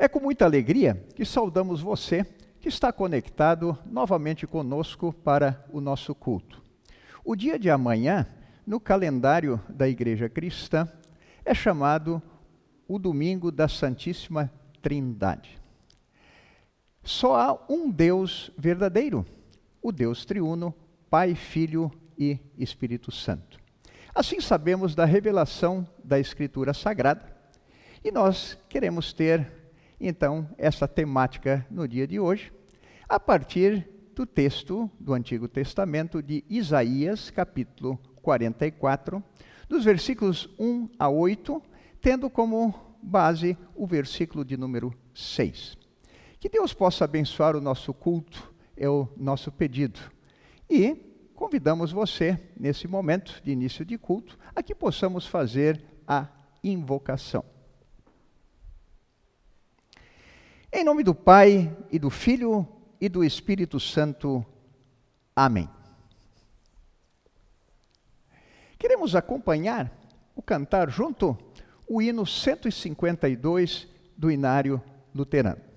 É com muita alegria que saudamos você que está conectado novamente conosco para o nosso culto. O dia de amanhã, no calendário da Igreja Cristã, é chamado o Domingo da Santíssima Trindade. Só há um Deus verdadeiro, o Deus triuno, Pai, Filho e Espírito Santo. Assim sabemos da revelação da Escritura Sagrada e nós queremos ter então, essa temática no dia de hoje, a partir do texto do Antigo Testamento de Isaías, capítulo 44, dos versículos 1 a 8, tendo como base o versículo de número 6. Que Deus possa abençoar o nosso culto, é o nosso pedido. E convidamos você, nesse momento de início de culto, a que possamos fazer a invocação. Em nome do Pai, e do Filho, e do Espírito Santo. Amém. Queremos acompanhar o cantar junto o hino 152 do Inário Luterano.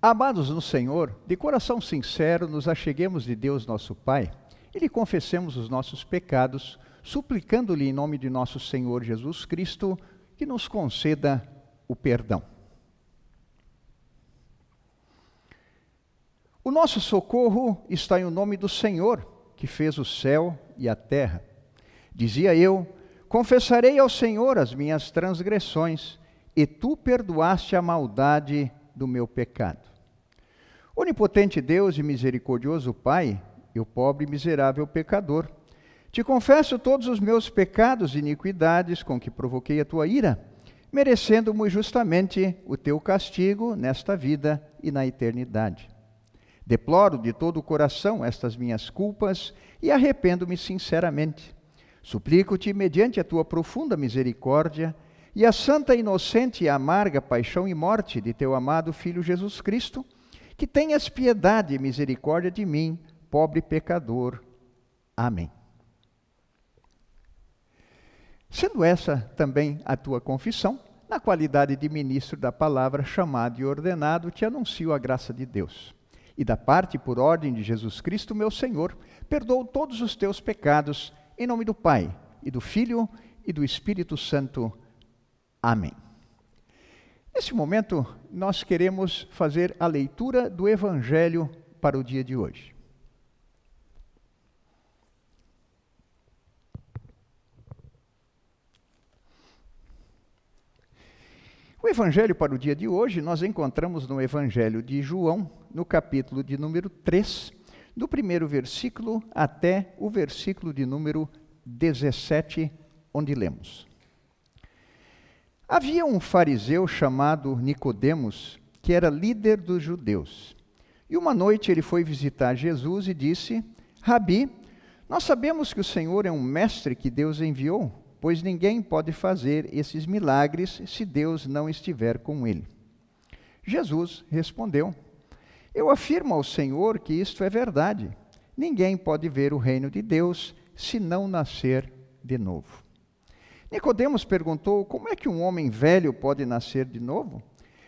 Amados no Senhor, de coração sincero, nos acheguemos de Deus nosso Pai e lhe confessemos os nossos pecados, suplicando-lhe em nome de nosso Senhor Jesus Cristo, que nos conceda o perdão. O nosso socorro está em o nome do Senhor, que fez o céu e a terra. Dizia eu: confessarei ao Senhor as minhas transgressões, e tu perdoaste a maldade do meu pecado. Onipotente Deus e misericordioso Pai, eu pobre e miserável pecador, te confesso todos os meus pecados e iniquidades com que provoquei a tua ira, merecendo muito justamente o teu castigo nesta vida e na eternidade. Deploro de todo o coração estas minhas culpas e arrependo-me sinceramente. Suplico-te, mediante a tua profunda misericórdia e a santa, inocente e amarga paixão e morte de teu amado Filho Jesus Cristo, que tenhas piedade e misericórdia de mim, pobre pecador. Amém. Sendo essa também a tua confissão, na qualidade de ministro da palavra, chamado e ordenado, te anuncio a graça de Deus. E da parte e por ordem de Jesus Cristo, meu Senhor, perdoo todos os teus pecados, em nome do Pai, e do Filho, e do Espírito Santo. Amém. Nesse momento, nós queremos fazer a leitura do Evangelho para o dia de hoje. O Evangelho para o dia de hoje, nós encontramos no Evangelho de João, no capítulo de número 3, do primeiro versículo até o versículo de número 17, onde lemos. Havia um fariseu chamado Nicodemos, que era líder dos judeus. E uma noite ele foi visitar Jesus e disse: Rabi, nós sabemos que o Senhor é um mestre que Deus enviou, pois ninguém pode fazer esses milagres se Deus não estiver com ele. Jesus respondeu: Eu afirmo ao Senhor que isto é verdade. Ninguém pode ver o reino de Deus se não nascer de novo. Nicodemos perguntou: Como é que um homem velho pode nascer de novo?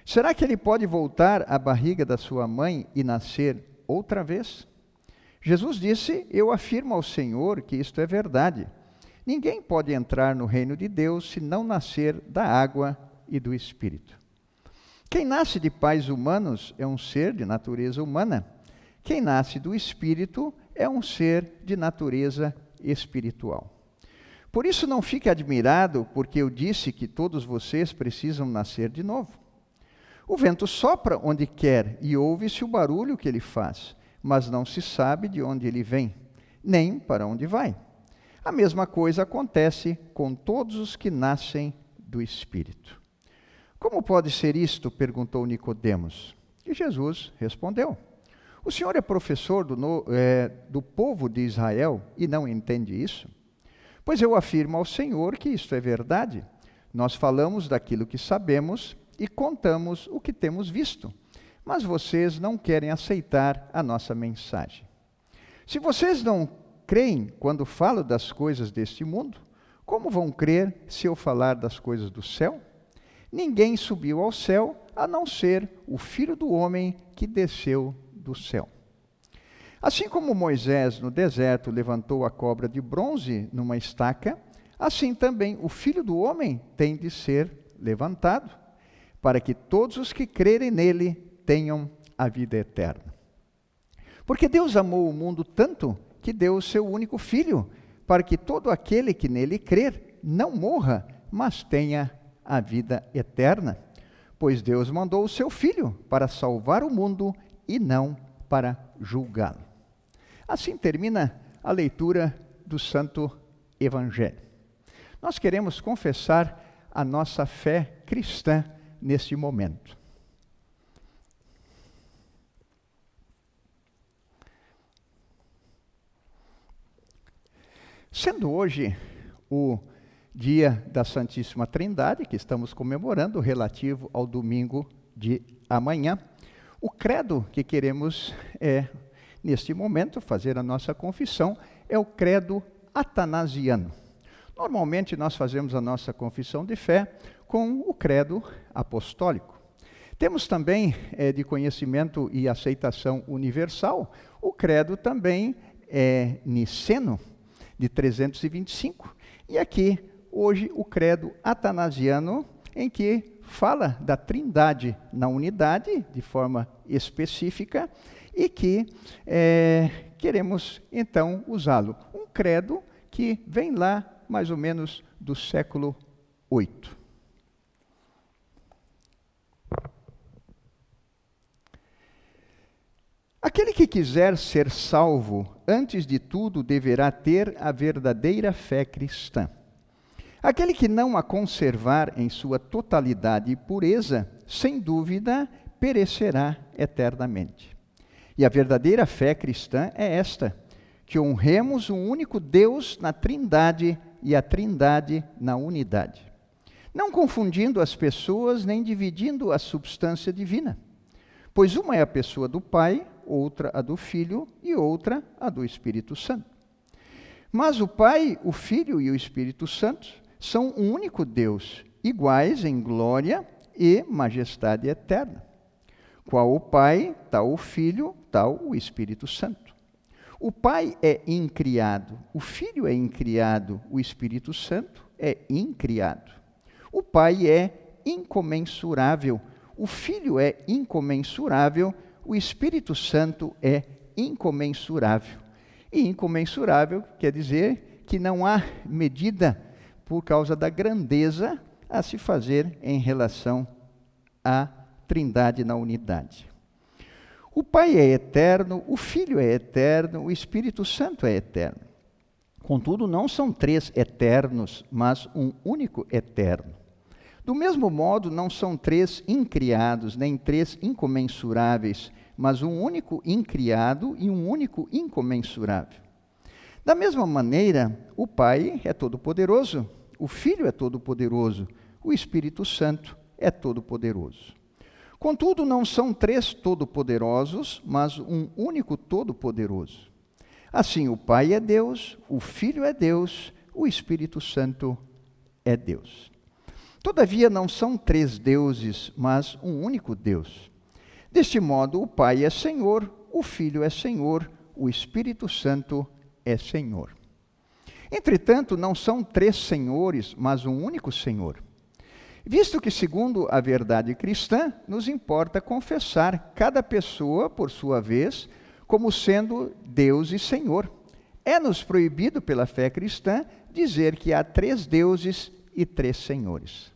Será que ele pode voltar à barriga da sua mãe e nascer outra vez? Jesus disse: Eu afirmo ao Senhor que isto é verdade. Ninguém pode entrar no reino de Deus se não nascer da água e do Espírito. Quem nasce de pais humanos é um ser de natureza humana. Quem nasce do Espírito é um ser de natureza espiritual. Por isso não fique admirado, porque eu disse que todos vocês precisam nascer de novo. O vento sopra onde quer e ouve-se o barulho que ele faz, mas não se sabe de onde ele vem, nem para onde vai. A mesma coisa acontece com todos os que nascem do Espírito. Como pode ser isto? Perguntou Nicodemos. E Jesus respondeu: O senhor é professor do povo de Israel e não entende isso? Pois eu afirmo ao Senhor que isto é verdade. Nós falamos daquilo que sabemos e contamos o que temos visto, mas vocês não querem aceitar a nossa mensagem. Se vocês não creem quando falo das coisas deste mundo, como vão crer se eu falar das coisas do céu? Ninguém subiu ao céu, a não ser o Filho do Homem que desceu do céu. Assim como Moisés no deserto levantou a cobra de bronze numa estaca, assim também o Filho do Homem tem de ser levantado, para que todos os que crerem nele tenham a vida eterna. Porque Deus amou o mundo tanto que deu o seu único Filho, para que todo aquele que nele crer não morra, mas tenha a vida eterna. Pois Deus mandou o seu Filho para salvar o mundo e não para julgá-lo. Assim termina a leitura do Santo Evangelho. Nós queremos confessar a nossa fé cristã neste momento. Sendo hoje o dia da Santíssima Trindade, que estamos comemorando, relativo ao domingo de amanhã, o credo que queremos, neste momento, fazer a nossa confissão, é o credo atanasiano. Normalmente nós fazemos a nossa confissão de fé com o credo apostólico. Temos também, de conhecimento e aceitação universal, o credo também niceno, de 325. E aqui, hoje, o credo atanasiano, em que fala da Trindade na unidade, de forma específica, e que queremos, então, usá-lo. Um credo que vem lá, mais ou menos, do século VIII. Aquele que quiser ser salvo, antes de tudo, deverá ter a verdadeira fé cristã. Aquele que não a conservar em sua totalidade e pureza, sem dúvida, perecerá eternamente. E a verdadeira fé cristã é esta: que honremos o único Deus na Trindade e a Trindade na unidade, não confundindo as pessoas nem dividindo a substância divina, pois uma é a pessoa do Pai, outra a do Filho e outra a do Espírito Santo. Mas o Pai, o Filho e o Espírito Santo são um único Deus, iguais em glória e majestade eterna. Qual o Pai, tal o Filho, tal o Espírito Santo. O Pai é incriado, o Filho é incriado, o Espírito Santo é incriado. O Pai é incomensurável, o Filho é incomensurável, o Espírito Santo é incomensurável. E incomensurável quer dizer que não há medida por causa da grandeza a se fazer em relação à Trindade na unidade. O Pai é eterno, o Filho é eterno, o Espírito Santo é eterno. Contudo, não são três eternos, mas um único eterno. Do mesmo modo, não são três incriados, nem três incomensuráveis, mas um único incriado e um único incomensurável. Da mesma maneira, o Pai é todo-poderoso, o Filho é todo-poderoso, o Espírito Santo é todo-poderoso. Contudo, não são três todo-poderosos, mas um único todo-poderoso. Assim, o Pai é Deus, o Filho é Deus, o Espírito Santo é Deus. Todavia, não são três deuses, mas um único Deus. Deste modo, o Pai é Senhor, o Filho é Senhor, o Espírito Santo é Senhor. Entretanto, não são três senhores, mas um único Senhor. Visto que, segundo a verdade cristã, nos importa confessar cada pessoa, por sua vez, como sendo Deus e Senhor. É-nos proibido pela fé cristã dizer que há três deuses e três senhores.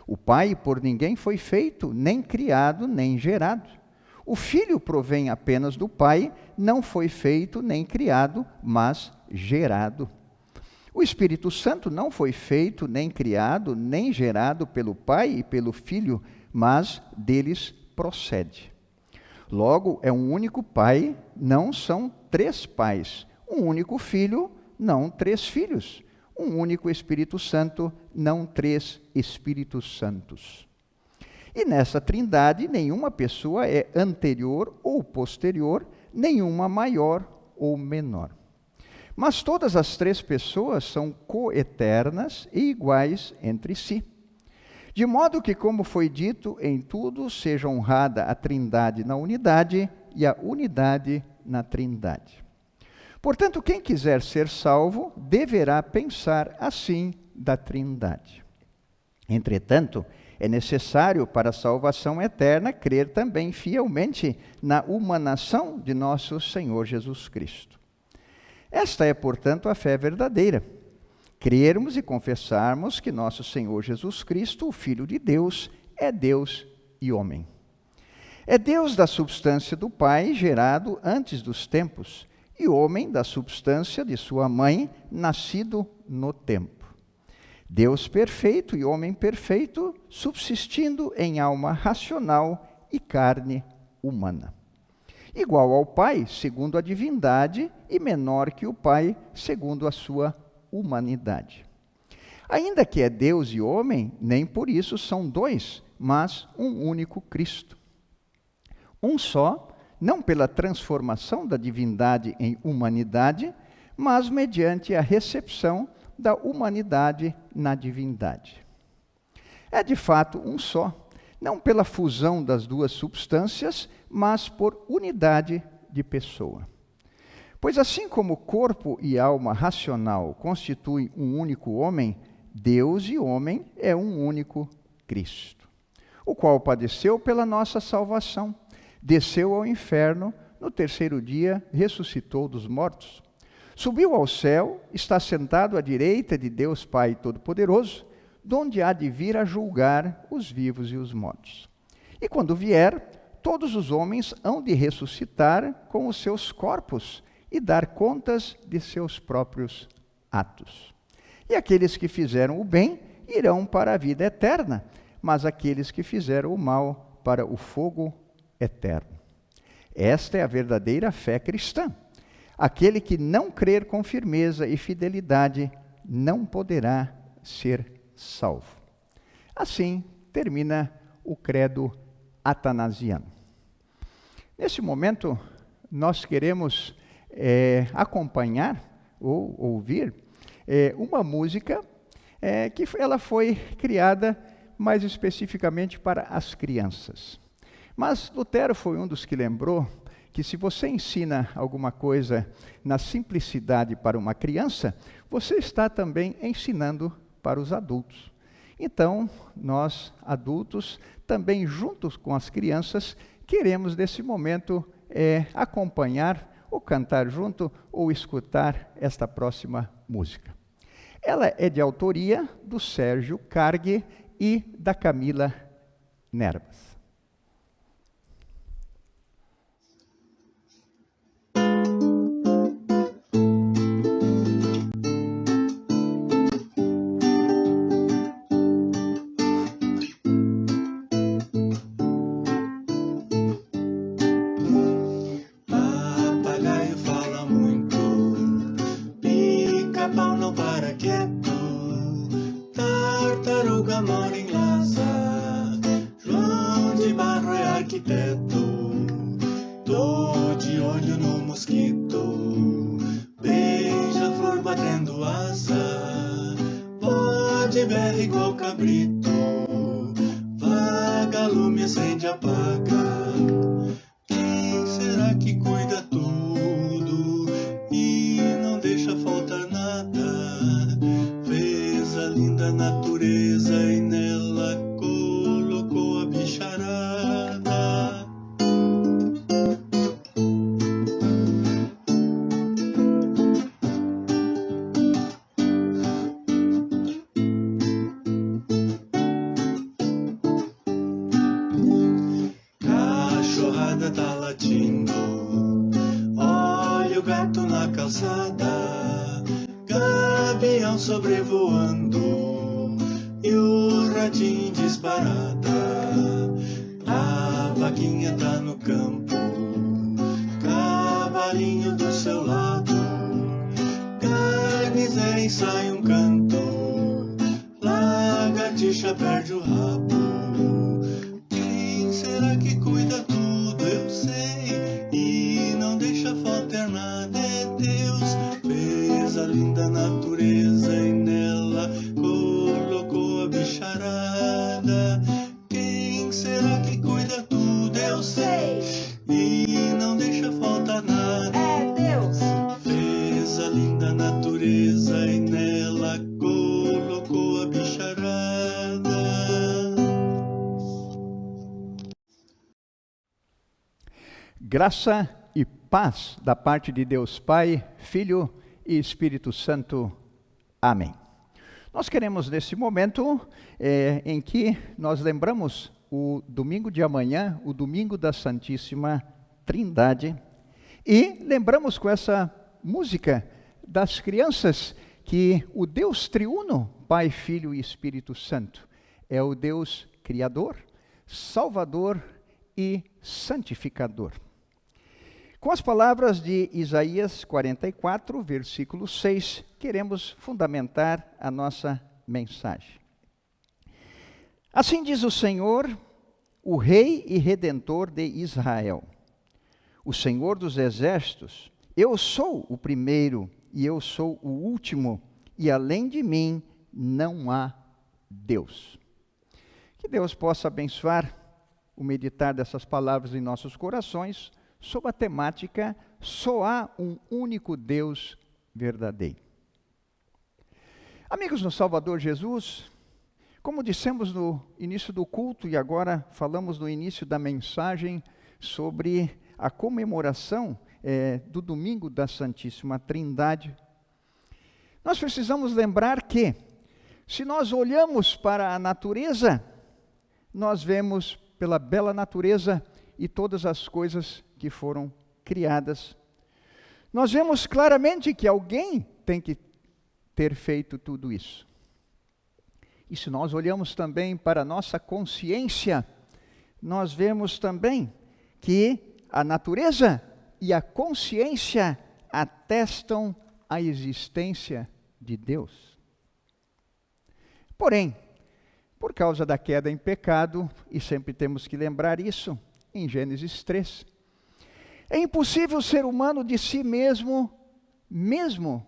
O Pai por ninguém foi feito, nem criado, nem gerado. O Filho provém apenas do Pai, não foi feito, nem criado, mas gerado. O Espírito Santo não foi feito, nem criado, nem gerado pelo Pai e pelo Filho, mas deles procede. Logo, é um único Pai, não são três pais. Um único Filho, não três filhos. Um único Espírito Santo, não três Espíritos Santos. E nessa trindade, nenhuma pessoa é anterior ou posterior, nenhuma maior ou menor. Mas todas as três pessoas são coeternas e iguais entre si. De modo que, como foi dito, em tudo seja honrada a Trindade na unidade e a unidade na Trindade. Portanto, quem quiser ser salvo, deverá pensar assim da Trindade. Entretanto, é necessário para a salvação eterna crer também fielmente na humanação de nosso Senhor Jesus Cristo. Esta é, portanto, a fé verdadeira. Crermos e confessarmos que nosso Senhor Jesus Cristo, o Filho de Deus, é Deus e homem. É Deus da substância do Pai, gerado antes dos tempos, e homem da substância de sua mãe, nascido no tempo. Deus perfeito e homem perfeito, subsistindo em alma racional e carne humana. Igual ao Pai, segundo a divindade, e menor que o Pai, segundo a sua humanidade. Ainda que é Deus e homem, nem por isso são dois, mas um único Cristo. Um só, não pela transformação da divindade em humanidade, mas mediante a recepção da humanidade na divindade. É de fato um só, não pela fusão das duas substâncias, mas por unidade de pessoa. Pois assim como corpo e alma racional constituem um único homem, Deus e homem é um único Cristo, o qual padeceu pela nossa salvação, desceu ao inferno, no terceiro dia ressuscitou dos mortos, subiu ao céu, está sentado à direita de Deus Pai Todo-Poderoso, donde há de vir a julgar os vivos e os mortos. E quando vier, todos os homens hão de ressuscitar com os seus corpos e dar contas de seus próprios atos. E aqueles que fizeram o bem irão para a vida eterna, mas aqueles que fizeram o mal para o fogo eterno. Esta é a verdadeira fé cristã. Aquele que não crer com firmeza e fidelidade não poderá ser salvo. Assim termina o credo atanasiano. Nesse momento, nós queremos acompanhar ou ouvir uma música que ela foi criada mais especificamente para as crianças. Mas Lutero foi um dos que lembrou que se você ensina alguma coisa na simplicidade para uma criança, você está também ensinando para os adultos. Então, nós, adultos, também juntos com as crianças, queremos nesse momento acompanhar, ou cantar junto, ou escutar esta próxima música. Ela é de autoria do Sérgio Cargue e da Camila Nervas. Sobrevoando e o ratinho disparada, a vaquinha tá no campo, cavalinho do seu lado, carnizé sai um canto, lagartixa perde o rabo. Quem será que cuida tudo? Eu sei, e não deixa faltar nada. É Deus, fez a linda natureza e nela colocou a bicharada. Quem será que cuida tudo? Eu sei, e não deixa faltar nada. É Deus, fez a linda natureza e nela colocou a bicharada. Graça e paz da parte de Deus Pai, Filho e Espírito Santo. Amém. Nós queremos, nesse momento, em que nós lembramos o domingo de amanhã, o domingo da Santíssima Trindade, e lembramos com essa música das crianças que o Deus triuno, Pai, Filho e Espírito Santo, é o Deus Criador, Salvador e Santificador. Com as palavras de Isaías 44, versículo 6, queremos fundamentar a nossa mensagem. Assim diz o Senhor, o Rei e Redentor de Israel, o Senhor dos Exércitos: eu sou o primeiro e eu sou o último, e além de mim não há Deus. Que Deus possa abençoar o meditar dessas palavras em nossos corações, sob a temática: só há um único Deus verdadeiro. Amigos no Salvador Jesus, como dissemos no início do culto e agora falamos no início da mensagem sobre a comemoração do domingo da Santíssima Trindade, nós precisamos lembrar que, se nós olhamos para a natureza, nós vemos pela bela natureza e todas as coisas que foram criadas. Nós vemos claramente que alguém tem que ter feito tudo isso. E se nós olhamos também para a nossa consciência, nós vemos também que a natureza e a consciência atestam a existência de Deus. Porém, por causa da queda em pecado, e sempre temos que lembrar isso, em Gênesis 3, é impossível o ser humano de si mesmo, mesmo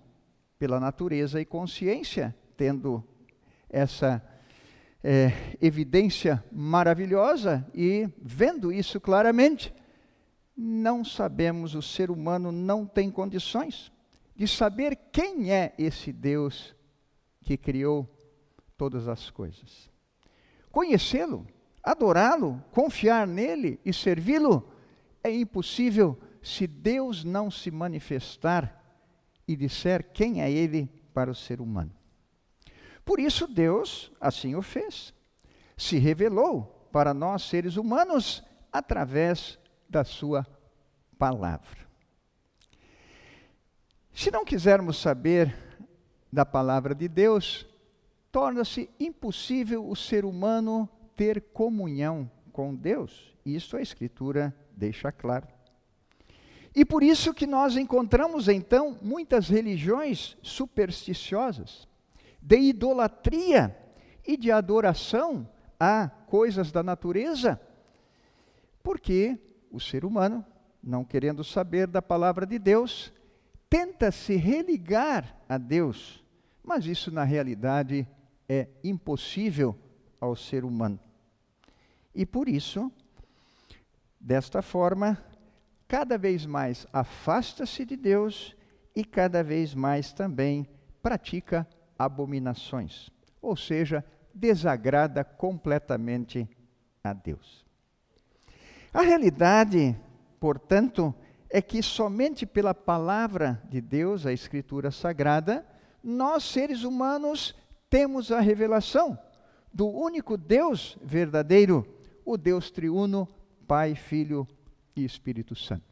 pela natureza e consciência, tendo essa evidência maravilhosa e vendo isso claramente, não sabemos, o ser humano não tem condições de saber quem é esse Deus que criou todas as coisas. Conhecê-lo, adorá-lo, confiar nele e servi-lo é impossível se Deus não se manifestar e disser quem é ele para o ser humano. Por isso Deus assim o fez. Se revelou para nós seres humanos através da sua palavra. Se não quisermos saber da palavra de Deus, torna-se impossível o ser humano ter comunhão com Deus. Isso a Escritura deixa claro. E por isso que nós encontramos então muitas religiões supersticiosas, de idolatria e de adoração a coisas da natureza, porque o ser humano, não querendo saber da palavra de Deus, tenta se religar a Deus, mas isso na realidade é impossível ao ser humano. E por isso, desta forma, cada vez mais afasta-se de Deus e cada vez mais também pratica abominações, ou seja, desagrada completamente a Deus. A realidade, portanto, é que somente pela palavra de Deus, a Escritura Sagrada, nós, seres humanos, temos a revelação do único Deus verdadeiro, o Deus triuno, Pai, Filho e Espírito Santo.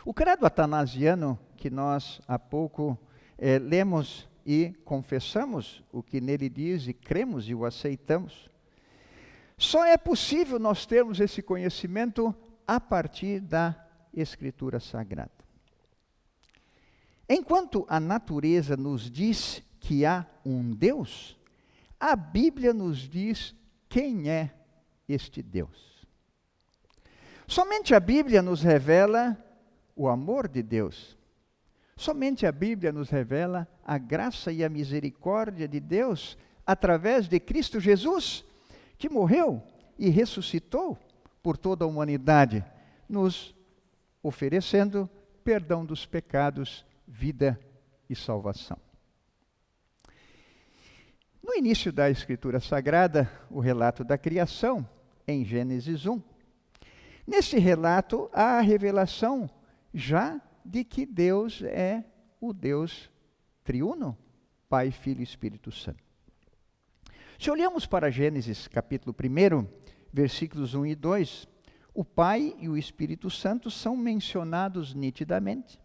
O credo atanasiano, que nós há pouco lemos e confessamos o que nele diz e cremos e o aceitamos, só é possível nós termos esse conhecimento a partir da Escritura Sagrada. Enquanto a natureza nos diz que há um Deus, a Bíblia nos diz quem é este Deus. Somente a Bíblia nos revela o amor de Deus. Somente a Bíblia nos revela a graça e a misericórdia de Deus através de Cristo Jesus, que morreu e ressuscitou por toda a humanidade, nos oferecendo perdão dos pecados, vida e salvação. No início da Escritura Sagrada, o relato da criação, em Gênesis 1. Nesse relato, há a revelação já de que Deus é o Deus triuno, Pai, Filho e Espírito Santo. Se olhamos para Gênesis capítulo 1, versículos 1 e 2, o Pai e o Espírito Santo são mencionados nitidamente.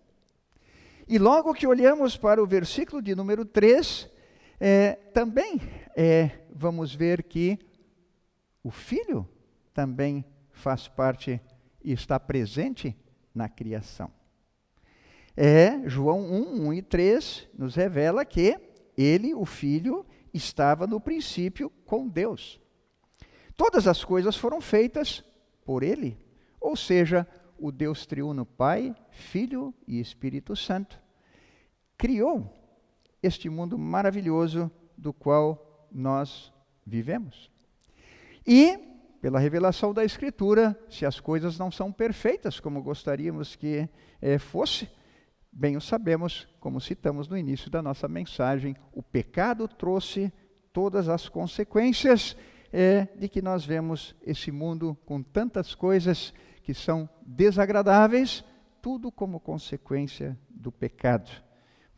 E logo que olhamos para o versículo de número 3, também vamos ver que o Filho também faz parte e está presente na criação. João 1 e 3 nos revela que ele, o Filho, estava no princípio com Deus. Todas as coisas foram feitas por ele, ou seja, o Deus triuno Pai, Filho e Espírito Santo criou este mundo maravilhoso do qual nós vivemos. E, pela revelação da Escritura, se as coisas não são perfeitas como gostaríamos que fosse, bem o sabemos, como citamos no início da nossa mensagem, o pecado trouxe todas as consequências de que nós vemos esse mundo com tantas coisas que são desagradáveis, tudo como consequência do pecado.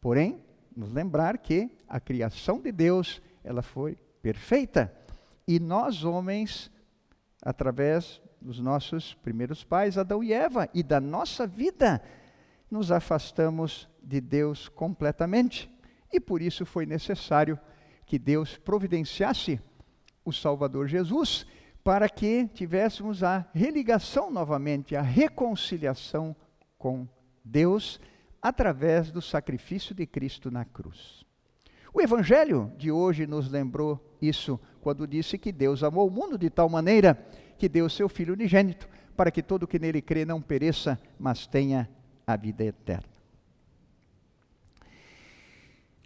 Porém, nos lembrar que a criação de Deus, ela foi perfeita. E nós, homens, através dos nossos primeiros pais, Adão e Eva, e da nossa vida, nos afastamos de Deus completamente. E por isso foi necessário que Deus providenciasse o Salvador Jesus, para que tivéssemos a religação novamente, a reconciliação com Deus, através do sacrifício de Cristo na cruz. O Evangelho de hoje nos lembrou isso, quando disse que Deus amou o mundo de tal maneira que deu o seu Filho unigênito, para que todo que nele crê não pereça, mas tenha a vida eterna.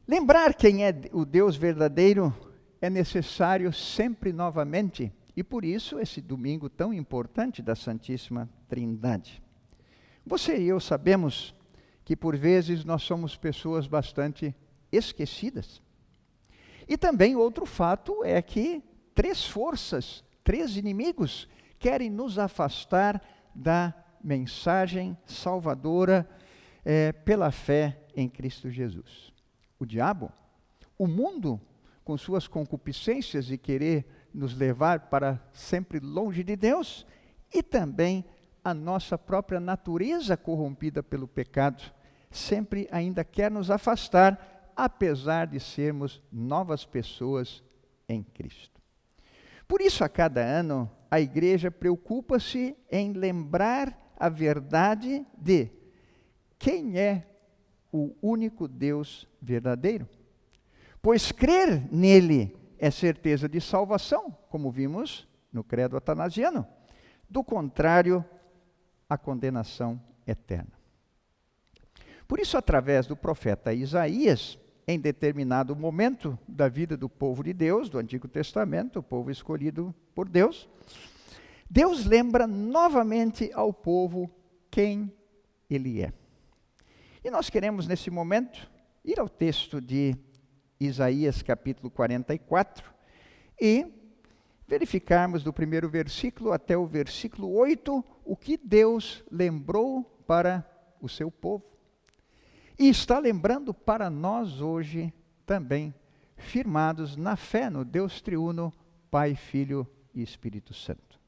Lembrar quem é o Deus verdadeiro é necessário sempre novamente, e por isso esse domingo tão importante da Santíssima Trindade. Você e eu sabemos que por vezes nós somos pessoas bastante esquecidas. E também outro fato é que 3 forças, 3 inimigos querem nos afastar da mensagem salvadora pela fé em Cristo Jesus. O diabo, o mundo, com suas concupiscências e querer nos levar para sempre longe de Deus, e também a nossa própria natureza corrompida pelo pecado, sempre ainda quer nos afastar, apesar de sermos novas pessoas em Cristo. Por isso, a cada ano, a igreja preocupa-se em lembrar a verdade de quem é o único Deus verdadeiro. Pois crer nele é certeza de salvação, como vimos no credo atanasiano. Do contrário, a condenação eterna. Por isso, através do profeta Isaías, em determinado momento da vida do povo de Deus, do Antigo Testamento, o povo escolhido por Deus, Deus lembra novamente ao povo quem ele é. E nós queremos, nesse momento, ir ao texto de Isaías, capítulo 44, e verificarmos do primeiro versículo até o versículo 8, o que Deus lembrou para o seu povo. E está lembrando para nós hoje também, firmados na fé no Deus triuno, Pai, Filho e Espírito Santo.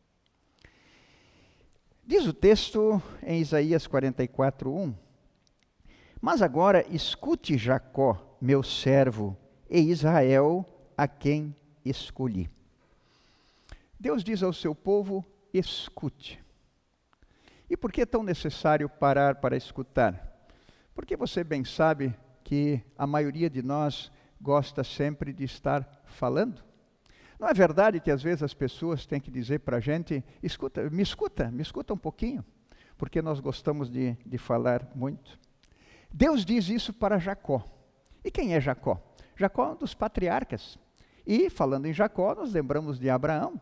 Diz o texto em Isaías 44, 1: Mas agora escute Jacó, meu servo, e Israel, a quem escolhi. Deus diz ao seu povo, escute. E por que é tão necessário parar para escutar? Porque você bem sabe que a maioria de nós gosta sempre de estar falando. Não é verdade que às vezes as pessoas têm que dizer para a gente, me escuta um pouquinho, porque nós gostamos de falar muito. Deus diz isso para Jacó. E quem é Jacó? Jacó é um dos patriarcas. E falando em Jacó, nós lembramos de Abraão.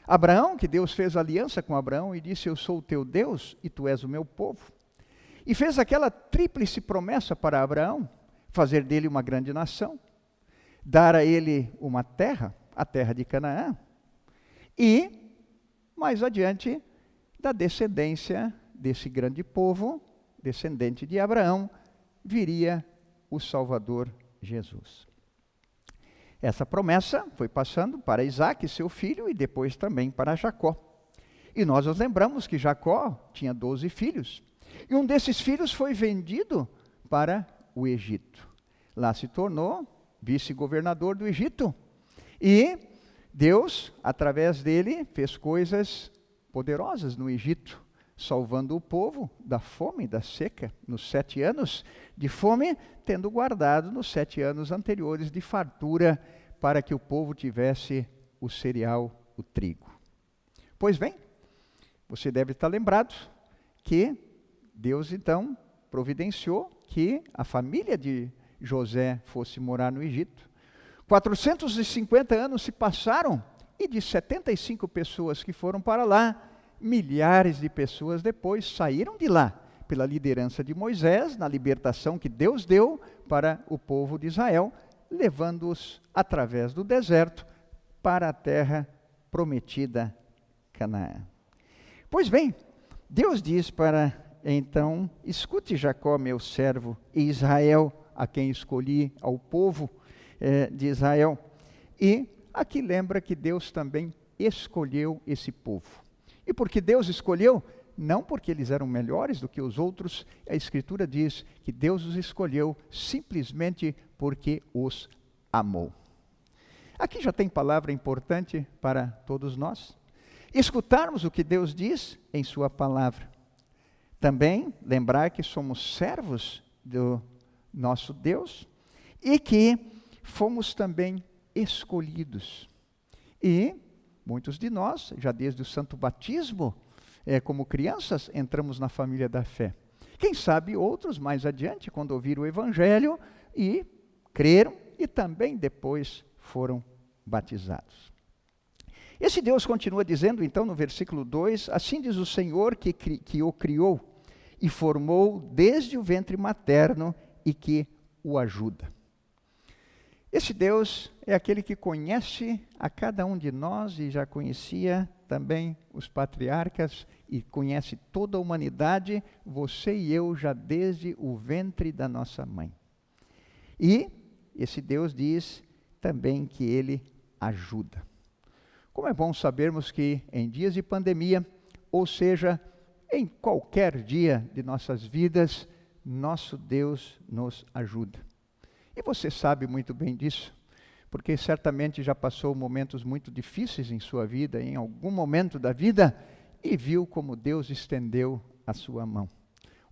Abraão, que Deus fez aliança com Abraão e disse, eu sou o teu Deus e tu és o meu povo. E fez aquela tríplice promessa para Abraão, fazer dele uma grande nação, dar a ele uma terra, a terra de Canaã, e, mais adiante, da descendência desse grande povo, descendente de Abraão, viria o Salvador Jesus. Essa promessa foi passando para Isaque, seu filho, e depois também para Jacó. E nós nos lembramos que Jacó tinha 12 filhos. E um desses filhos foi vendido para o Egito. Lá se tornou vice-governador do Egito. E Deus, através dele, fez coisas poderosas no Egito, salvando o povo da fome, da seca, nos 7 anos de fome, tendo guardado nos 7 anos anteriores de fartura, para que o povo tivesse o cereal, o trigo. Pois bem, você deve estar lembrado que Deus, então, providenciou que a família de José fosse morar no Egito. 450 anos se passaram, e de 75 pessoas que foram para lá, milhares de pessoas depois saíram de lá, pela liderança de Moisés, na libertação que Deus deu para o povo de Israel, levando-os através do deserto para a terra prometida, Canaã. Pois bem, Deus diz para, então, escute Jacó, meu servo, e Israel, a quem escolhi, ao povo de Israel. E aqui lembra que Deus também escolheu esse povo. E porque Deus escolheu, não porque eles eram melhores do que os outros, a Escritura diz que Deus os escolheu simplesmente porque os amou. Aqui já tem palavra importante para todos nós. Escutarmos o que Deus diz em sua palavra. Também lembrar que somos servos do nosso Deus e que fomos também escolhidos. E muitos de nós, já desde o santo batismo, como crianças, entramos na família da fé. Quem sabe outros mais adiante, quando ouviram o Evangelho e creram e também depois foram batizados. Esse Deus continua dizendo, então, no versículo 2, assim diz o Senhor que o criou e formou desde o ventre materno e que o ajuda. Esse Deus é aquele que conhece a cada um de nós e já conhecia também os patriarcas e conhece toda a humanidade, você e eu, já desde o ventre da nossa mãe. E esse Deus diz também que ele ajuda. Como é bom sabermos que em dias de pandemia, ou seja, em qualquer dia de nossas vidas, nosso Deus nos ajuda. E você sabe muito bem disso, porque certamente já passou momentos muito difíceis em sua vida, em algum momento da vida, e viu como Deus estendeu a sua mão.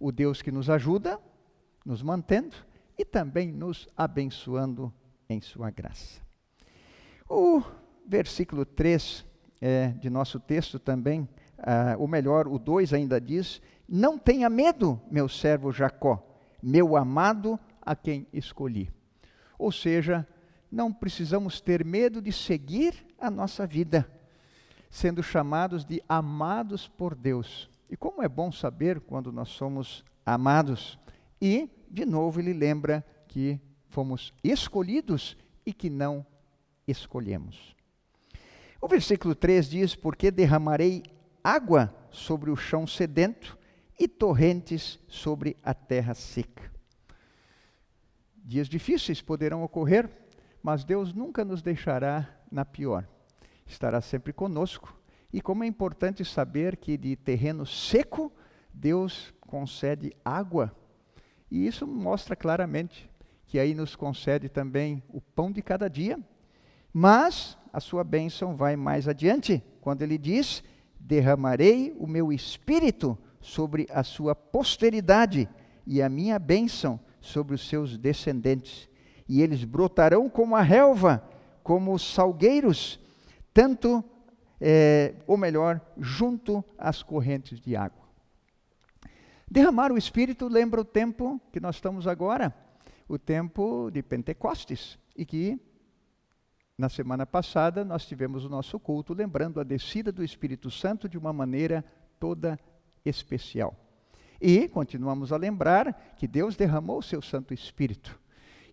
O Deus que nos ajuda, nos mantendo e também nos abençoando em sua graça. O versículo 3 de nosso texto também, ou melhor, o 2 ainda diz, não tenha medo, meu servo Jacó, meu amado a quem escolhi. Ou seja, não precisamos ter medo de seguir a nossa vida, sendo chamados de amados por Deus. E como é bom saber quando nós somos amados. E, de novo, ele lembra que fomos escolhidos e que não escolhemos. O versículo 3 diz, porque derramarei água sobre o chão sedento e torrentes sobre a terra seca. Dias difíceis poderão ocorrer, mas Deus nunca nos deixará na pior. Estará sempre conosco. E como é importante saber que de terreno seco, Deus concede água. E isso mostra claramente que aí nos concede também o pão de cada dia. Mas a sua bênção vai mais adiante, quando ele diz, derramarei o meu espírito sobre a sua posteridade e a minha bênção sobre os seus descendentes. E eles brotarão como a relva, como os salgueiros, tanto, ou melhor, junto às correntes de água. Derramar o Espírito lembra o tempo que nós estamos agora, o tempo de Pentecostes, e que na semana passada nós tivemos o nosso culto lembrando a descida do Espírito Santo de uma maneira toda especial. E continuamos a lembrar que Deus derramou o seu Santo Espírito.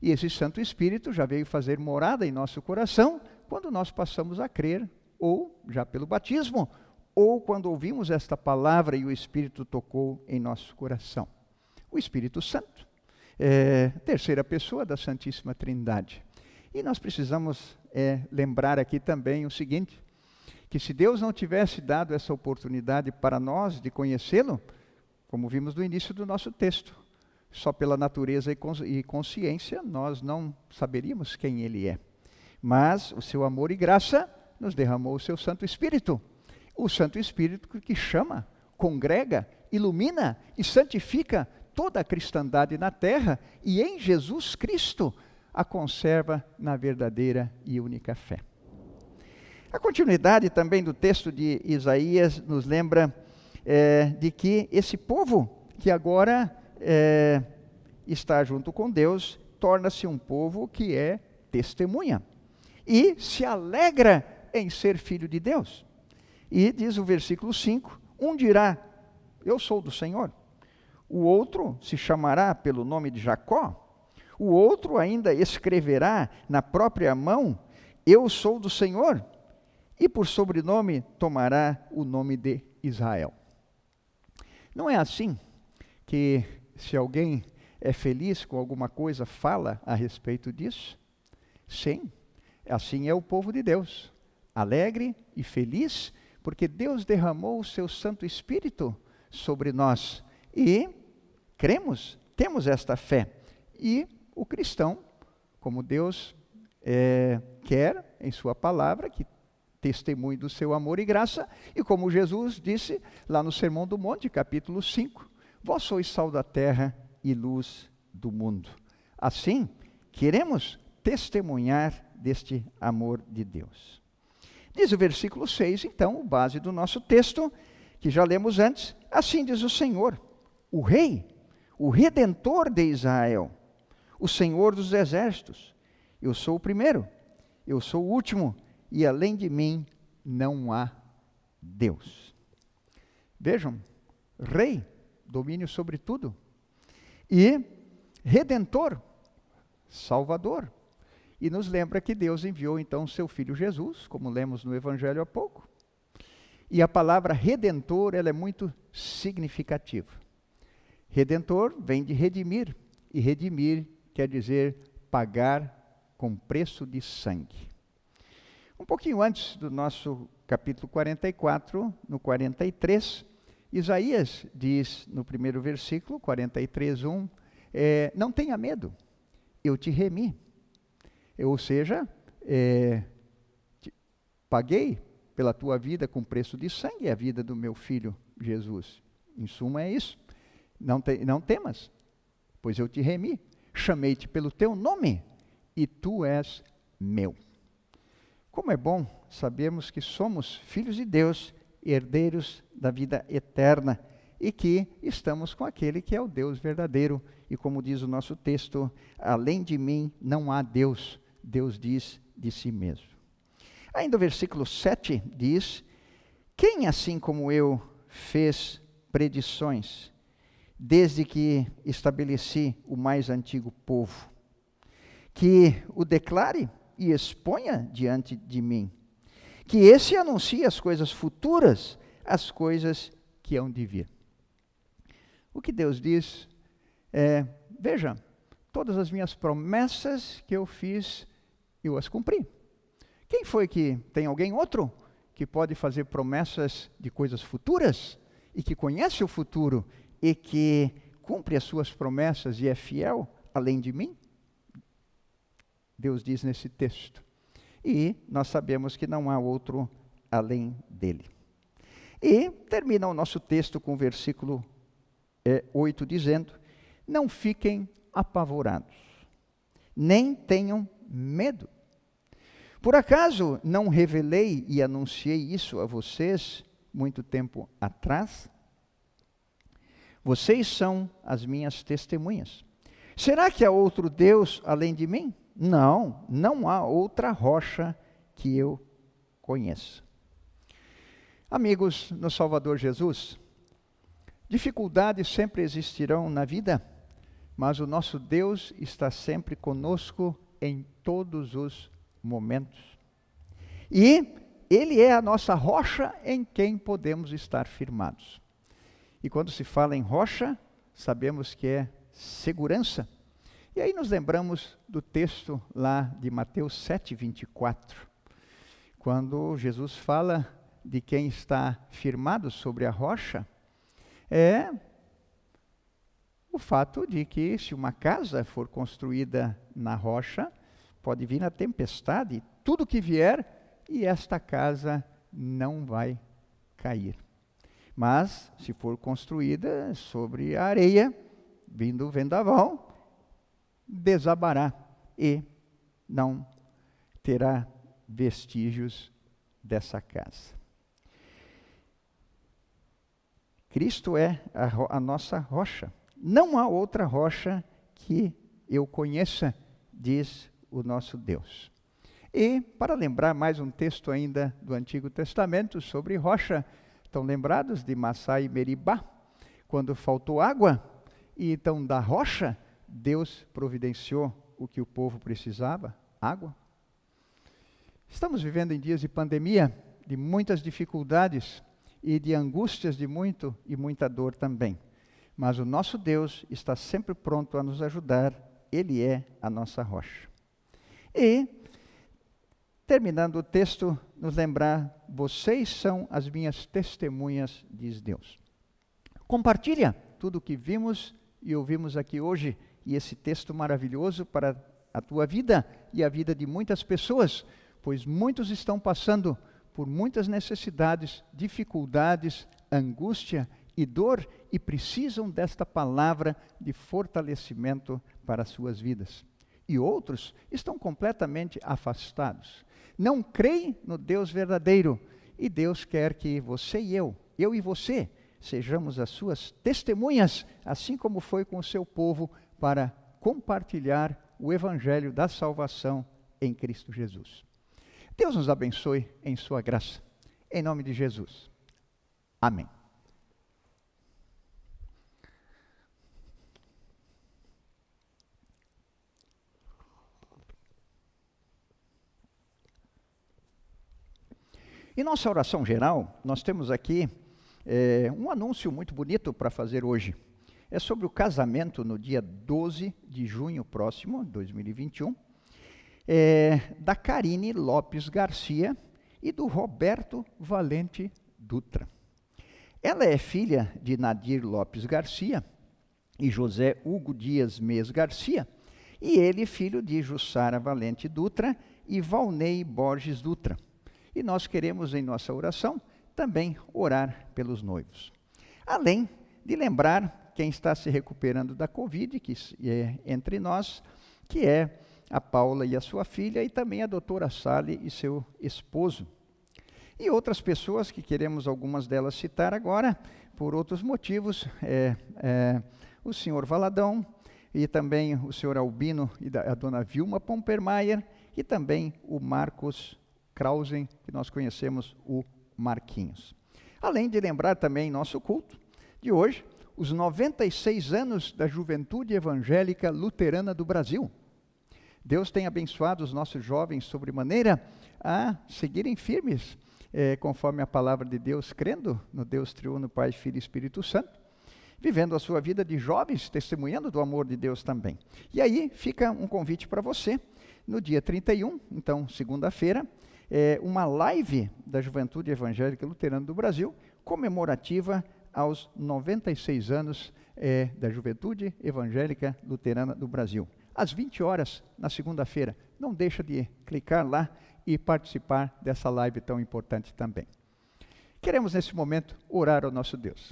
E esse Santo Espírito já veio fazer morada em nosso coração quando nós passamos a crer, ou já pelo batismo, ou quando ouvimos esta palavra e o Espírito tocou em nosso coração. O Espírito Santo, terceira pessoa da Santíssima Trindade. E nós precisamos lembrar aqui também o seguinte, que se Deus não tivesse dado essa oportunidade para nós de conhecê-lo, como vimos no início do nosso texto, só pela natureza e consciência nós não saberíamos quem Ele é. Mas o seu amor e graça nos derramou o seu Santo Espírito. O Santo Espírito que chama, congrega, ilumina e santifica toda a cristandade na terra e em Jesus Cristo a conserva na verdadeira e única fé. A continuidade também do texto de Isaías nos lembra de que esse povo que agora está junto com Deus, torna-se um povo que é testemunha e se alegra em ser filho de Deus. E diz o versículo 5, um dirá, eu sou do Senhor. O outro se chamará pelo nome de Jacó. O outro ainda escreverá na própria mão, eu sou do Senhor. E por sobrenome tomará o nome de Israel. Não é assim que se alguém é feliz com alguma coisa, fala a respeito disso? Sim, assim é o povo de Deus, alegre e feliz, porque Deus derramou o seu Santo Espírito sobre nós e cremos, temos esta fé. E o cristão, como Deus quer em sua palavra, que testemunhe do seu amor e graça, e como Jesus disse lá no Sermão do Monte, capítulo 5, vós sois sal da terra e luz do mundo. Assim, queremos testemunhar deste amor de Deus. Diz o versículo 6, então, base do nosso texto, que já lemos antes, assim diz o Senhor, o Rei, o Redentor de Israel, o Senhor dos exércitos. Eu sou o primeiro, eu sou o último, e além de mim não há Deus. Vejam, Rei, domínio sobre tudo, e Redentor, Salvador. E nos lembra que Deus enviou então seu Filho Jesus, como lemos no Evangelho há pouco. E a palavra Redentor, ela é muito significativa. Redentor vem de redimir, e redimir quer dizer pagar com preço de sangue. Um pouquinho antes do nosso capítulo 44, no 43, Isaías diz no primeiro versículo, 43:1, não tenha medo, eu te remi. Ou seja, paguei pela tua vida com preço de sangue, a vida do meu filho Jesus. Em suma é isso. Não temas, pois eu te remi. Chamei-te pelo teu nome e tu és meu. Como é bom sabermos que somos filhos de Deus, herdeiros da vida eterna e que estamos com aquele que é o Deus verdadeiro. E como diz o nosso texto, além de mim não há Deus. Deus diz de si mesmo. Ainda o versículo 7 diz, quem assim como eu fez predições, desde que estabeleci o mais antigo povo, que o declare e exponha diante de mim, que esse anuncie as coisas futuras, as coisas que hão de vir. O que Deus diz veja, todas as minhas promessas que eu fiz, eu as cumpri. Quem foi que, tem alguém outro, que pode fazer promessas de coisas futuras, e que conhece o futuro, e que cumpre as suas promessas e é fiel, além de mim? Deus diz nesse texto. E nós sabemos que não há outro além dele. E termina o nosso texto com o versículo 8, dizendo, não fiquem apavorados, nem tenham medo. Por acaso não revelei e anunciei isso a vocês muito tempo atrás? Vocês são as minhas testemunhas. Será que há outro Deus além de mim? Não, não há outra rocha que eu conheça. Amigos no Salvador Jesus, dificuldades sempre existirão na vida, mas o nosso Deus está sempre conosco em todos os momentos. E Ele é a nossa rocha em quem podemos estar firmados. E quando se fala em rocha, sabemos que é segurança. E aí nos lembramos do texto lá de Mateus 7:24, quando Jesus fala de quem está firmado sobre a rocha, é o fato de que se uma casa for construída na rocha, pode vir a tempestade, tudo que vier, e esta casa não vai cair. Mas, se for construída sobre a areia, vindo o vendaval, desabará e não terá vestígios dessa casa. Cristo é a nossa rocha. Não há outra rocha que eu conheça, diz o nosso Deus. E, para lembrar mais um texto ainda do Antigo Testamento sobre rocha, estão lembrados de Massá e Meribá, quando faltou água, e então da rocha, Deus providenciou o que o povo precisava, água. Estamos vivendo em dias de pandemia, de muitas dificuldades e de angústias de muito e muita dor também. Mas o nosso Deus está sempre pronto a nos ajudar, Ele é a nossa rocha. E, terminando o texto nos lembrar, vocês são as minhas testemunhas, diz Deus. Compartilha tudo o que vimos e ouvimos aqui hoje, e esse texto maravilhoso para a tua vida e a vida de muitas pessoas, pois muitos estão passando por muitas necessidades, dificuldades, angústia e dor, e precisam desta palavra de fortalecimento para as suas vidas. E outros estão completamente afastados. Não creem no Deus verdadeiro. E Deus quer que você e eu e você, sejamos as suas testemunhas, assim como foi com o seu povo, para compartilhar o evangelho da salvação em Cristo Jesus. Deus nos abençoe em sua graça. Em nome de Jesus. Amém. Em nossa oração geral, nós temos aqui um anúncio muito bonito para fazer hoje. É sobre o casamento no dia 12 de junho próximo, 2021, da Karine Lopes Garcia e do Roberto Valente Dutra. Ela é filha de Nadir Lopes Garcia e José Hugo Dias Mes Garcia, e ele filho de Jussara Valente Dutra e Valnei Borges Dutra. E nós queremos, em nossa oração, também orar pelos noivos. Além de lembrar quem está se recuperando da Covid, que é entre nós, que é a Paula e a sua filha, e também a doutora Sally e seu esposo. E outras pessoas que queremos algumas delas citar agora, por outros motivos, o senhor Valadão, e também o senhor Albino e a dona Vilma Pompermayer, e também o Marcos Krausen, que nós conhecemos o Marquinhos. Além de lembrar também nosso culto de hoje, os 96 anos da Juventude Evangélica Luterana do Brasil. Deus tem abençoado os nossos jovens sobremaneira a seguirem firmes, conforme a palavra de Deus, crendo no Deus triuno, Pai, Filho e Espírito Santo, vivendo a sua vida de jovens, testemunhando do amor de Deus também. E aí fica um convite para você, no dia 31, então segunda-feira, uma live da Juventude Evangélica Luterana do Brasil, comemorativa aos 96 anos da Juventude Evangélica Luterana do Brasil. Às 20 horas, na segunda-feira. Não deixa de clicar lá e participar dessa live tão importante também. Queremos, nesse momento, orar ao nosso Deus.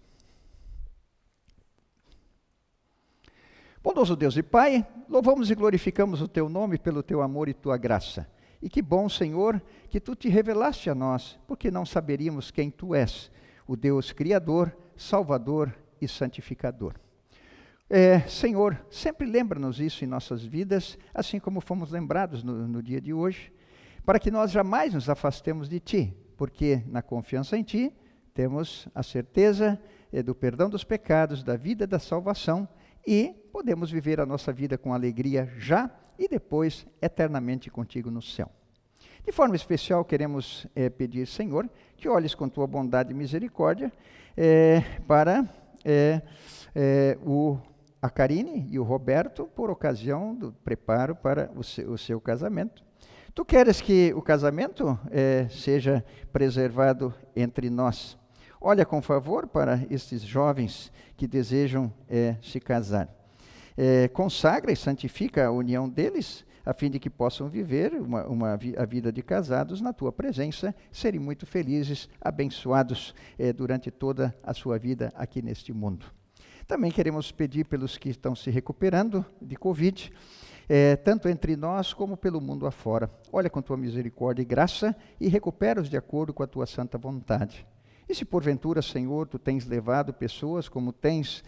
Bondoso Deus e Pai, louvamos e glorificamos o Teu nome pelo Teu amor e Tua graça. E que bom, Senhor, que Tu te revelaste a nós, porque não saberíamos quem Tu és, o Deus Criador, Salvador e Santificador. Senhor, sempre lembra-nos isso em nossas vidas, assim como fomos lembrados no dia de hoje, para que nós jamais nos afastemos de Ti, porque na confiança em Ti temos a certeza do perdão dos pecados, da vida da salvação, e podemos viver a nossa vida com alegria já e depois eternamente contigo no céu. De forma especial, queremos pedir, Senhor, que olhes com Tua bondade e misericórdia para a Karine e o Roberto, por ocasião do preparo para o seu casamento. Tu queres que o casamento seja preservado entre nós. Olha com favor para estes jovens que desejam se casar. Consagra e santifica a união deles, a fim de que possam viver a vida de casados na Tua presença, serem muito felizes, abençoados durante toda a sua vida aqui neste mundo. Também queremos pedir pelos que estão se recuperando de Covid, tanto entre nós como pelo mundo afora. Olha com Tua misericórdia e graça e recupera-os de acordo com a Tua santa vontade. E se porventura, Senhor, Tu tens levado pessoas, como tens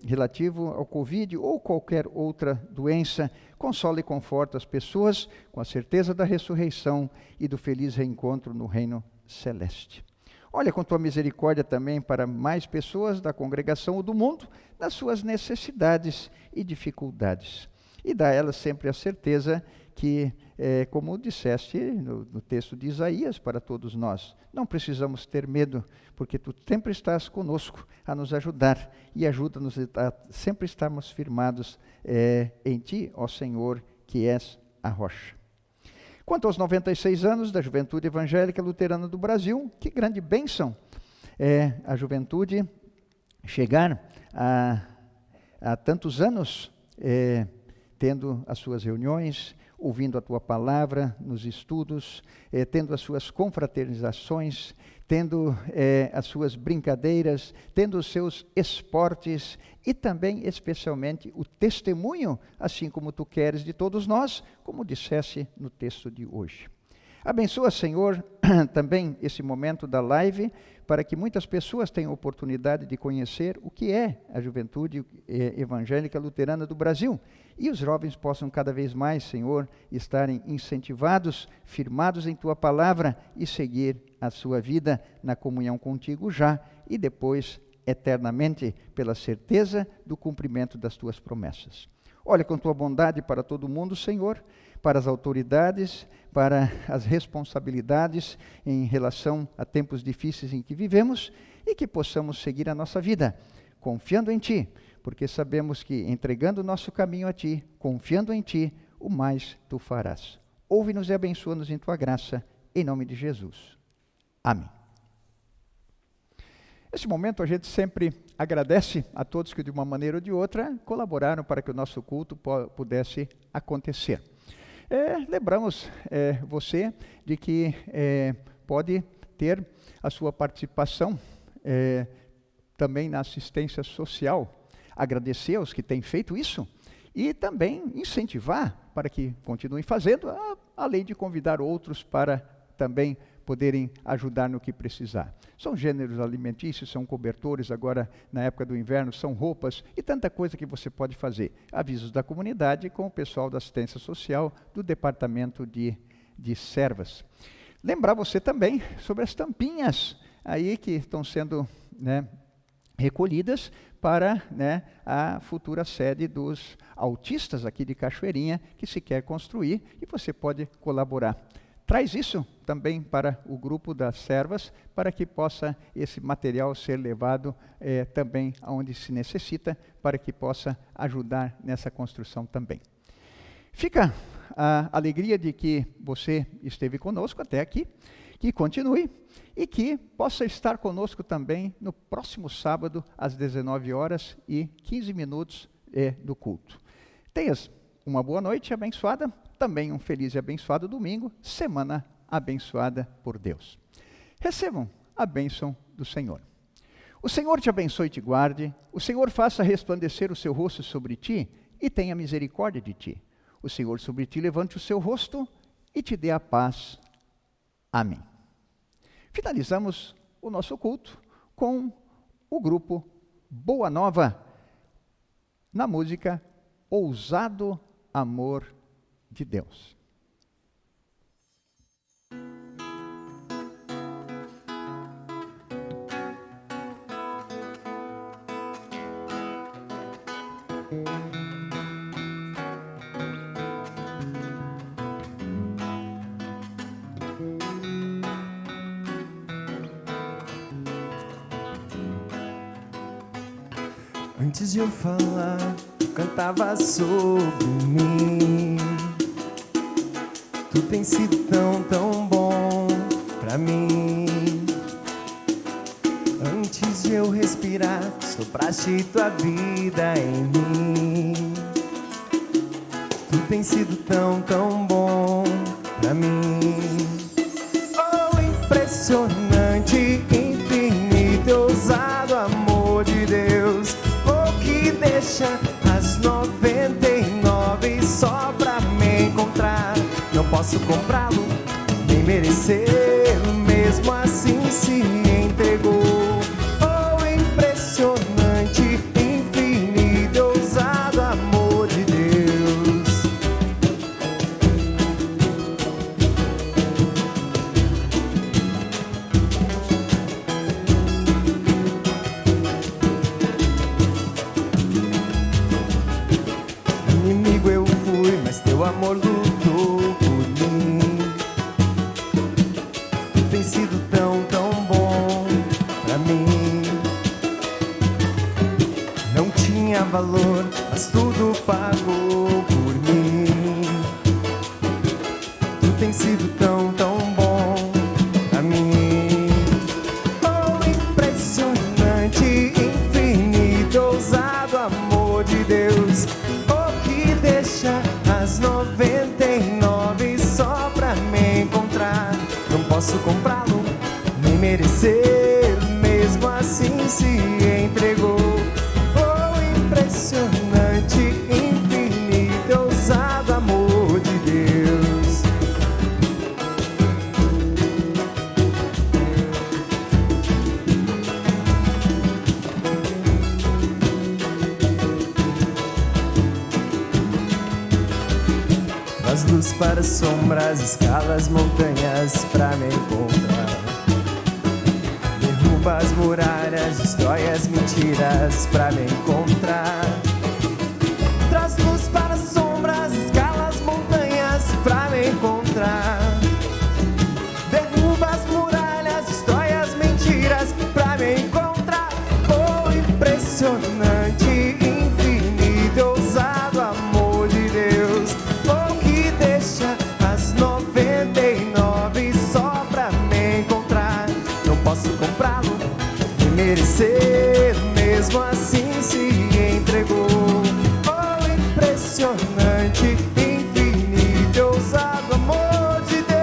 relativo ao Covid ou qualquer outra doença, consola e conforta as pessoas com a certeza da ressurreição e do feliz reencontro no reino celeste. Olha com Tua misericórdia também para mais pessoas da congregação ou do mundo, nas suas necessidades e dificuldades. E dá a elas sempre a certeza que, como disseste no texto de Isaías para todos nós, não precisamos ter medo, porque Tu sempre estás conosco a nos ajudar e ajuda-nos a sempre estarmos firmados em Ti, ó Senhor, que és a rocha. Quanto aos 96 anos da Juventude Evangélica Luterana do Brasil, que grande bênção é a juventude chegar a tantos anos tendo as suas reuniões, ouvindo a tua palavra nos estudos, tendo as suas confraternizações, tendo as suas brincadeiras, tendo os seus esportes e também, especialmente, o testemunho, assim como tu queres de todos nós, como dissesse no texto de hoje. Abençoa, Senhor, também esse momento da live, para que muitas pessoas tenham oportunidade de conhecer o que é a Juventude Evangélica Luterana do Brasil. E os jovens possam cada vez mais, Senhor, estarem incentivados, firmados em Tua palavra e seguir a sua vida na comunhão contigo já e depois eternamente pela certeza do cumprimento das Tuas promessas. Olha com Tua bondade para todo mundo, Senhor, para as autoridades, para as responsabilidades em relação a tempos difíceis em que vivemos e que possamos seguir a nossa vida, confiando em Ti, porque sabemos que entregando o nosso caminho a Ti, confiando em Ti, o mais Tu farás. Ouve-nos e abençoa-nos em Tua graça, em nome de Jesus. Amém. Nesse momento a gente sempre agradece a todos que de uma maneira ou de outra colaboraram para que o nosso culto pudesse acontecer. Lembramos você de que pode ter a sua participação também na assistência social, agradecer aos que têm feito isso e também incentivar para que continuem fazendo, além de convidar outros para também poderem ajudar no que precisar. São gêneros alimentícios, são cobertores, agora na época do inverno, são roupas e tanta coisa que você pode fazer. Avisos da comunidade com o pessoal da assistência social do departamento de servas. Lembrar você também sobre as tampinhas aí que estão sendo recolhidas para a futura sede dos autistas aqui de Cachoeirinha, que se quer construir e você pode colaborar. Traz isso também para o grupo das servas, para que possa esse material ser levado também aonde se necessita, para que possa ajudar nessa construção também. Fica a alegria de que você esteve conosco até aqui, que continue e que possa estar conosco também no próximo sábado, às 19h15 do culto. Tenhas uma boa noite abençoada, também um feliz e abençoado domingo, semana abençoada por Deus. Recebam a bênção do Senhor. O Senhor te abençoe e te guarde, o Senhor faça resplandecer o seu rosto sobre ti e tenha misericórdia de ti. O Senhor sobre ti levante o seu rosto e te dê a paz. Amém. Finalizamos o nosso culto com o grupo Boa Nova, na música Ousado Amor de Deus. Antes de eu falar, tu cantava sobre mim. Tu tens sido tão bom pra mim. Antes de eu respirar, sopraste tua vida em mim. Tu tens sido tão bom pra mim. Oh, impressionante, infinito, ousado amor de Deus. Deixa as 99 só pra me encontrar. Não posso comprá-lo, nem merecê-lo. Mesmo assim se entregou. Oh, impressionante, infinito, ousado amor de Deus. Inimigo eu fui, mas teu amor lutou por mim. Tu tens sido tão bom pra mim. Não tinha valor, mas tudo pagou por mim. Tu tens sido merecer, mesmo assim se entregou. Oh, impressionante, infinito, ousado amor de Deus. Traz luz para sombras, escala as montanhas pra me encontrar. Derruba as muralhas, destrói as mentiras pra me encontrar. Traz luz para as sombras, escala as montanhas pra me encontrar. Derruba as muralhas, destrói as mentiras pra me encontrar. Oh, impressionante, infinito, ousado amor de Deus. Oh, que deixa as 99 só pra me encontrar. Não posso comprá-lo, nem merecer, mesmo assim se entregou. Oh, impressionante, infinito, ousado amor de Deus.